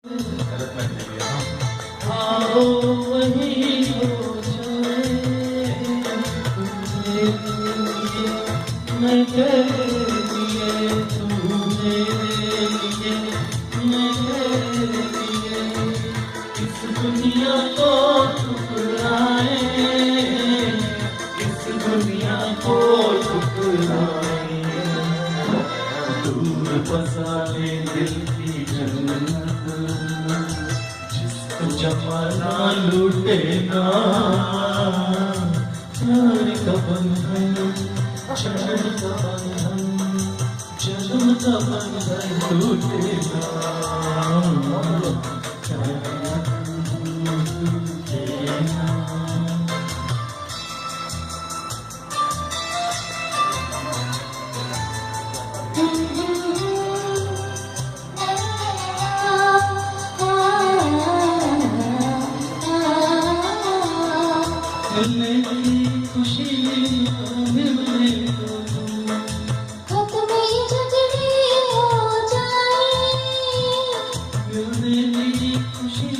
गलत मैच ले लिया। आओ वही हो जाए तुझे लिए मैं तेरे लिए तू मेरे लिए मैं तेरे लिए इस दुनिया को ठुकराए इस दुनिया को ठुकराए दूर बसा ले दिल की जन्नत जिसको जमाना लूटे ना प्यार का बंधन चढ़ का बंधन जन्म का बंधन टूटे ना मिलने की खुशी मिलने खत्म ये झगड़े हो जाए मिलने की खुशी